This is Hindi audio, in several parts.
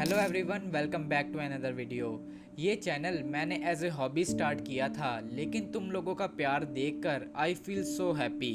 Hello everyone, welcome back to another video. ये चैनल मैंने एज ए हॉबी स्टार्ट किया था, लेकिन तुम लोगों का प्यार देखकर आई फील सो हैप्पी।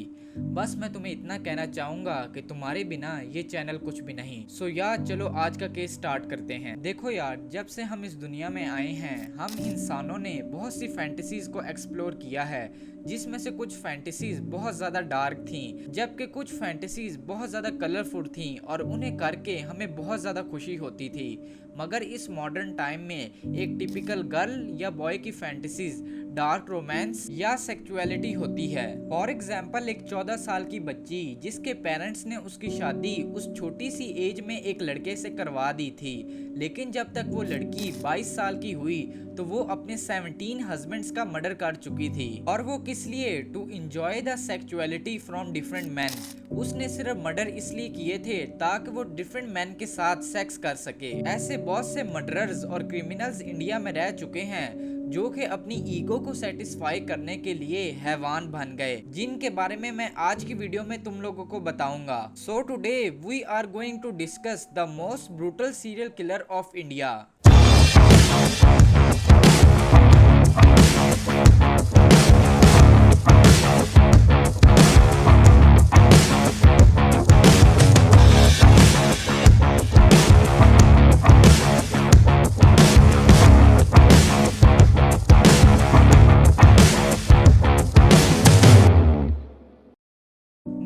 बस मैं तुम्हें इतना कहना चाहूँगा कि तुम्हारे बिना ये चैनल कुछ भी नहीं। सो यार चलो आज का केस स्टार्ट करते हैं। देखो यार, जब से हम इस दुनिया में आए हैं, हम इंसानों ने बहुत सी फैंटेसीज को एक्सप्लोर किया है, जिसमें से कुछ फैंटेसीज बहुत ज़्यादा डार्क थीं, जबकि कुछ फैंटेसीज बहुत ज़्यादा कलरफुल थीं और उन्हें करके हमें बहुत ज़्यादा खुशी होती थी। मगर इस मॉडर्न टाइम में एक टिपिकल गर्ल या बॉय की फैंटेसीज डार्क रोमांस या सेक्सुअलिटी होती है। फॉर एग्जाम्पल, एक 14 साल की बच्ची जिसके पेरेंट्स ने उसकी शादी उस छोटी सी एज में एक लड़के से करवा दी थी, लेकिन जब तक वो लड़की 22 साल की हुई तो वो अपने 17 हस्बैंड्स का मर्डर कर चुकी थी। और वो किस लिए? To enjoy the sexuality from different man. उसने सिर्फ मर्डर इसलिए किए थे ताकि वो डिफरेंट मैन के साथ सेक्स कर सके। ऐसे बहुत से मर्डरर्स और क्रिमिनल्स इंडिया में रह चुके हैं जो कि अपनी ईगो को सेटिस्फाई करने के लिए हैवान बन गए, जिनके बारे में मैं आज की वीडियो में तुम लोगों को बताऊंगा। So today we are going to discuss the most brutal serial killer of India.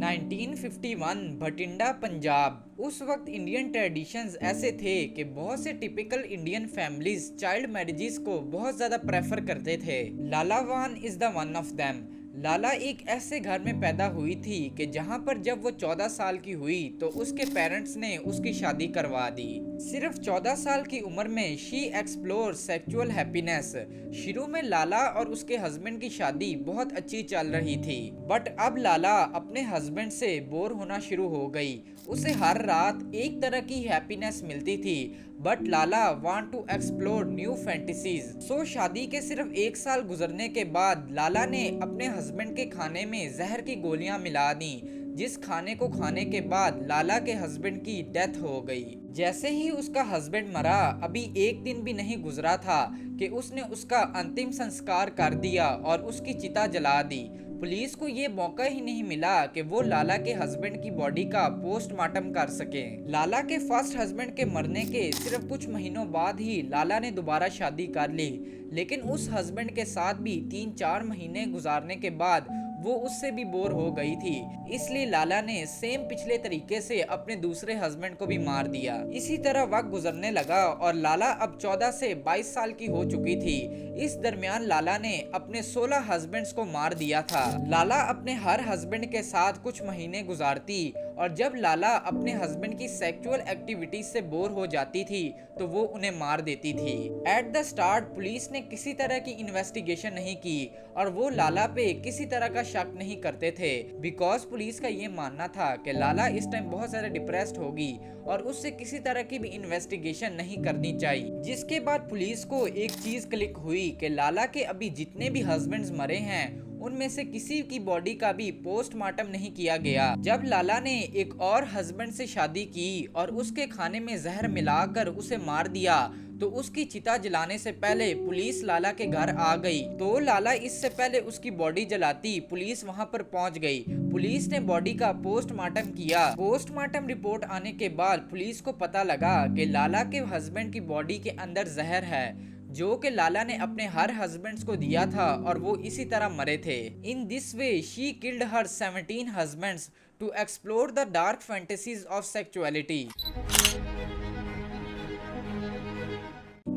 1951 Bathinda Punjab. उस वक्त इंडियन ट्रेडिशंस ऐसे थे कि बहुत से typical Indian families child marriages को बहुत ज़्यादा प्रेफर करते थे। Lalawan is the one of them. Lala एक ऐसे घर में पैदा हुई थी कि जहां पर जब वो 14 साल की हुई तो उसके पेरेंट्स ने उसकी शादी करवा दी। सिर्फ 14 साल की उम्र में शी एक्सप्लोर सेक्सुअल हैप्पीनेस। शुरू में लाला और उसके हस्बैंड की शादी बहुत अच्छी चल रही थी, बट अब लाला अपने हस्बैंड से बोर होना शुरू हो गई। उसे हर रात एक तरह की हैप्पीनेस मिलती थी, but Lala want to explore new fantasies. So शादी के सिर्फ 1 साल गुजरने के बाद लाला ने अपने हस्बैंड के खाने में जहर की गोलियां मिला दी, जिस खाने को खाने के बाद लाला के हस्बैंड की डेथ हो गई। जैसे ही उसका हस्बैंड मरा, अभी एक दिन भी नहीं गुजरा था कि उसने उसका अंतिम संस्कार कर दिया और उसकी चिता जला दी। पुलिस को ये मौका ही नहीं मिला कि वो लाला के हस्बैंड की बॉडी का पोस्टमार्टम कर सके। लाला के फर्स्ट हस्बैंड के मरने के सिर्फ कुछ महीनों बाद ही लाला ने दोबारा शादी कर ली, लेकिन उस हस्बैंड के साथ भी 3-4 महीने गुजारने के बाद वो उससे भी बोर हो गई थी। इसलिए लाला ने सेम पिछले तरीके से अपने दूसरे हस्बैंड को भी मार दिया। इसी तरह वक्त गुजरने लगा और लाला अब 14 से 22 साल की हो चुकी थी। इस दरमियान लाला ने अपने 16 हस्बैंड्स को मार दिया था। लाला अपने हर हस्बैंड के साथ कुछ महीने गुजारती और जब लाला अपने हस्बैंड की सेक्सुअल एक्टिविटीज से बोर हो जाती थी तो वो उन्हें मार देती थी। एट द स्टार्ट पुलिस ने किसी तरह की इन्वेस्टिगेशन नहीं की और वो लाला पे किसी तरह का शक नहीं करते थे, बिकॉज पुलिस का ये मानना था कि लाला इस टाइम बहुत ज्यादा डिप्रेस्ड होगी और उससे किसी तरह की भी इन्वेस्टिगेशन नहीं करनी चाहिए। जिसके बाद पुलिस को एक चीज क्लिक हुई कि लाला के अभी जितने भी हस्बैंड्स मरे हैं उनमें से किसी की बॉडी का भी पोस्टमार्टम नहीं किया गया। जब लाला ने एक और हस्बैंड से शादी की और उसके खाने में जहर मिलाकर उसे मार दिया तो उसकी चिता जलाने से पहले पुलिस लाला के घर आ गई। तो लाला इससे पहले उसकी बॉडी जलाती पुलिस वहां पर पहुंच गई। पुलिस ने बॉडी का पोस्टमार्टम किया। पोस्टमार्टम रिपोर्ट आने के बाद पुलिस को पता लगा कि लाला के हस्बैंड की बॉडी के अंदर जहर है, जो कि लाला ने अपने हर हस्बैंड्स को दिया था और वो इसी तरह मरे थे। In this way she killed her 17 husbands to explore the dark fantasies of sexuality.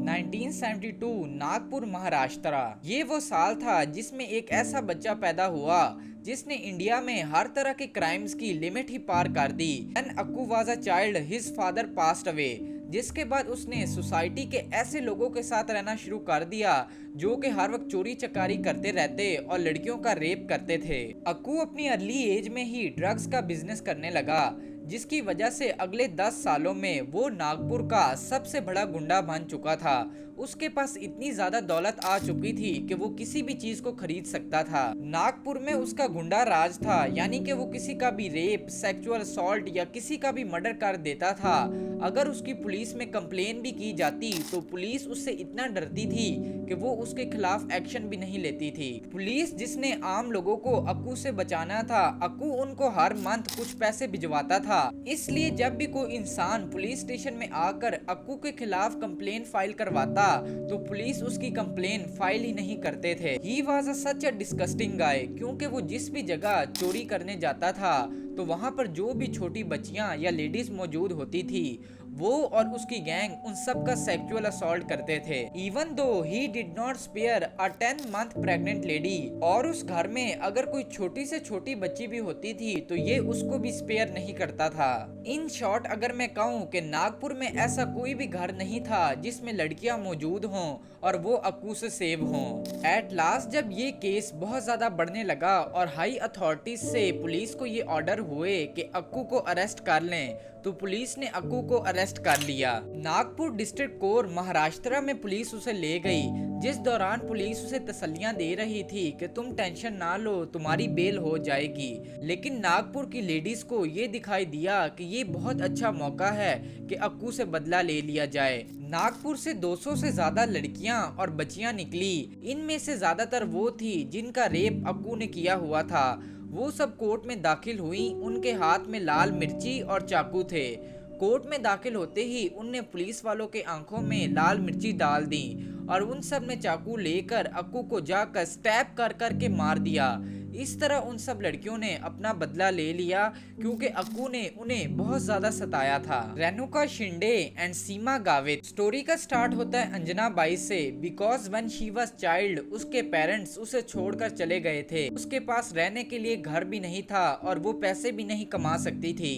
1972 Nagpur Maharashtra. ये वो साल था जिसमें एक ऐसा बच्चा पैदा हुआ जिसने इंडिया में हर तरह के क्राइम्स की लिमिट ही पार कर दी। When Akku was a child, his father passed away। जिसके बाद उसने सोसाइटी के ऐसे लोगों के साथ रहना शुरू कर दिया जो कि हर वक्त चोरी चकारी करते रहते और लड़कियों का रेप करते थे। अक्कू अपनी अर्ली एज में ही ड्रग्स का बिजनेस करने लगा, जिसकी वजह से अगले 10 सालों में वो नागपुर का सबसे बड़ा गुंडा बन चुका था। उसके पास इतनी ज्यादा दौलत आ चुकी थी कि वो किसी भी चीज को खरीद सकता था। नागपुर में उसका गुंडा राज था, यानी कि वो किसी का भी रेप, सेक्सुअल असॉल्ट या किसी का भी मर्डर कर देता था। अगर उसकी पुलिस में कंप्लेन भी की जाती तो पुलिस उससे इतना डरती थी कि वो उसके खिलाफ एक्शन भी नहीं लेती थी। पुलिस जिसने आम लोगों को अक्कू से बचाना था, अक्कू उनको हर मंथ कुछ पैसे भिजवाता था। इसलिए जब भी कोई इंसान पुलिस स्टेशन में आकर अक्कू के खिलाफ कंप्लेन फाइल करवाता तो पुलिस उसकी कंप्लेन फाइल ही नहीं करते थे। He was such a disgusting गाय, क्योंकि वो जिस भी जगह चोरी करने जाता था तो वहाँ पर जो भी छोटी बच्चियाँ या लेडीज मौजूद होती थी वो और उसकी गैंग उन सब का सेक्सुअल असॉल्ट करते थे। Even though he did not spare a 10 month pregnant lady, और उस घर में अगर कोई छोटी से छोटी बच्ची भी होती थी तो ये उसको भी स्पेयर नहीं करता था। इन शॉर्ट अगर मैं कहूँ कि नागपुर में ऐसा कोई भी घर नहीं था जिसमें लड़कियां मौजूद हों और वो अक्कू से सेव हों। एट लास्ट जब ये केस बहुत ज्यादा बढ़ने लगा और हाई अथॉरिटीज से पुलिस को ये ऑर्डर हुए कि अक्कू को अरेस्ट कर लें, तो पुलिस ने अक्कू को अरेस्ट कर लिया। नागपुर डिस्ट्रिक्ट कोर्ट महाराष्ट्र में पुलिस उसे ले गई, जिस दौरान पुलिस उसे तसल्लियां दे रही थी कि तुम टेंशन ना लो, तुम्हारी बेल हो जाएगी। लेकिन नागपुर की लेडीज को ये दिखाई दिया कि ये बहुत अच्छा मौका है कि अक्कू से बदला ले लिया जाए। नागपुर से 200 से ज्यादा लड़कियां और बच्चियां निकली। इनमें से ज्यादातर वो थी जिनका रेप अक्कू ने किया हुआ था। वो सब कोर्ट में दाखिल हुई। उनके हाथ में लाल मिर्ची और चाकू थे। कोर्ट में दाखिल होते ही उनने पुलिस वालों के आंखों में लाल मिर्ची डाल दी और उन सब ने चाकू लेकर अक्कू को जाकर स्टैब कर कर के मार दिया। इस तरह उन सब लड़कियों ने अपना बदला ले लिया, क्योंकि अक्कू ने उन्हें बहुत ज्यादा सताया था। Renuka Shinde and Seema Gavit. Story का स्टार्ट होता है अंजना बाई से। Because when she was child उसके पेरेंट्स उसे छोड़कर चले गए थे। उसके पास रहने के लिए घर भी नहीं था और वो पैसे भी नहीं कमा सकती थी,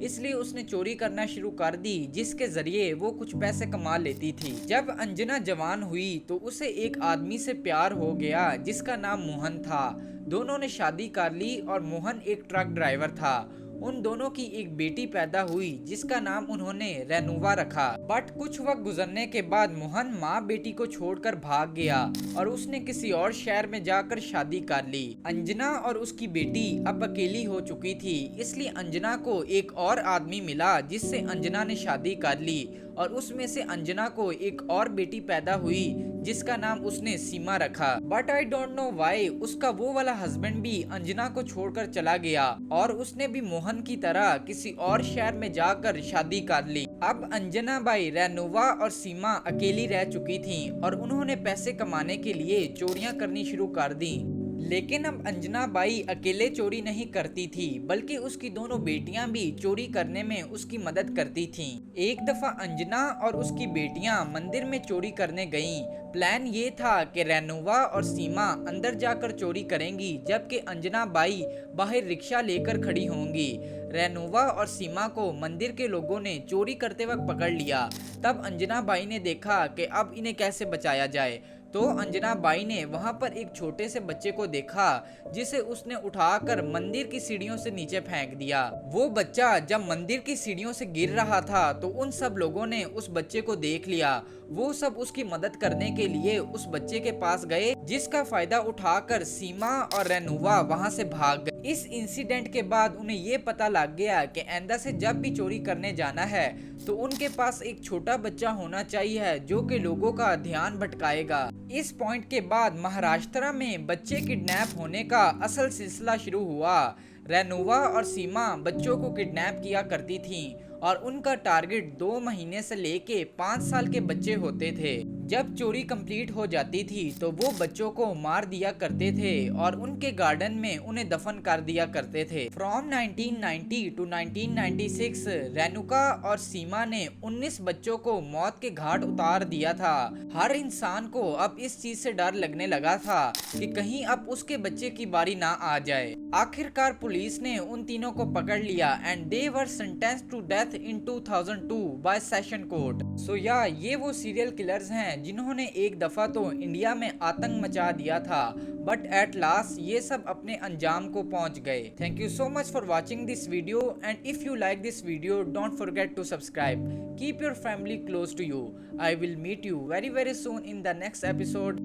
इसलिए उसने चोरी करना शुरू कर दी, जिसके जरिए वो कुछ पैसे कमा लेती थी। जब अंजना जवान हुई तो उसे एक आदमी से प्यार हो गया जिसका नाम मोहन था। दोनों ने शादी कर ली और मोहन एक ट्रक ड्राइवर था। उन दोनों की एक बेटी पैदा हुई जिसका नाम उन्होंने रेनुवा रखा। बट कुछ वक्त गुजरने के बाद मोहन माँ बेटी को छोड़कर भाग गया और उसने किसी और शहर में जाकर शादी कर ली। अंजना और उसकी बेटी अब अकेली हो चुकी थी, इसलिए अंजना को एक और आदमी मिला जिससे अंजना ने शादी कर ली और उसमें से अंजना को एक और बेटी पैदा हुई जिसका नाम उसने सीमा रखा। But I don't know why उसका वो वाला हस्बैंड भी अंजना को छोड़कर चला गया और उसने भी मोहन की तरह किसी और शहर में जाकर शादी कर ली। अब अंजना बाई, रेनुवा और सीमा अकेली रह चुकी थी और उन्होंने पैसे कमाने के लिए चोरियां करनी शुरू कर दी। लेकिन अब अंजना बाई अकेले चोरी नहीं करती थी, बल्कि उसकी दोनों बेटियां भी चोरी करने में उसकी मदद करती थीं। एक दफा अंजना और उसकी बेटियां मंदिर में चोरी करने गईं। प्लान ये था कि रेनुवा और सीमा अंदर जाकर चोरी करेंगी, जबकि अंजना बाई बाहर रिक्शा लेकर खड़ी होंगी। रेनुवा और सीमा को मंदिर के लोगों ने चोरी करते वक्त पकड़ लिया। तब अंजना बाई ने देखा कि अब इन्हें कैसे बचाया जाए, तो अंजना बाई ने वहां पर एक छोटे से बच्चे को देखा जिसे उसने उठाकर मंदिर की सीढ़ियों से नीचे फेंक दिया। वो बच्चा जब मंदिर की सीढ़ियों से गिर रहा था तो उन सब लोगों ने उस बच्चे को देख लिया। वो सब उसकी मदद करने के लिए उस बच्चे के पास गए, जिसका फायदा उठाकर सीमा और रेनुवा वहां से भाग गए। इस इंसिडेंट के बाद उन्हें ये पता लग गया कि आइंदा से जब भी चोरी करने जाना है तो उनके पास एक छोटा बच्चा होना चाहिए जो कि लोगों का ध्यान भटकाएगा। इस पॉइंट के बाद महाराष्ट्र में बच्चे किडनैप होने का असल सिलसिला शुरू हुआ। रेनुवा और सीमा बच्चों को किडनैप किया करती थीं और उनका टारगेट 2 महीने से लेके 5 साल के बच्चे होते थे। जब चोरी कंप्लीट हो जाती थी तो वो बच्चों को मार दिया करते थे और उनके गार्डन में उन्हें दफन कर दिया करते थे। फ्रॉम 1990 टू 1996 रेनुका और सीमा ने 19 बच्चों को मौत के घाट उतार दिया था। हर इंसान को अब इस चीज से डर लगने लगा था कि कहीं अब उसके बच्चे की बारी ना आ जाए। आखिरकार पुलिस ने उन तीनों को पकड़ लिया and they were sentenced to death in 2002 by session court. So या ये वो सीरियल किलर्स हैं हैं जिन्होंने एक दफ़ा तो इंडिया में आतंक मचा दिया था, बट एट लास्ट ये सब अपने अंजाम को पहुंच गए। Thank you so much for watching this video, and if you like this video, don't forget to subscribe. Keep your family close to you. I will meet you very soon in the next episode.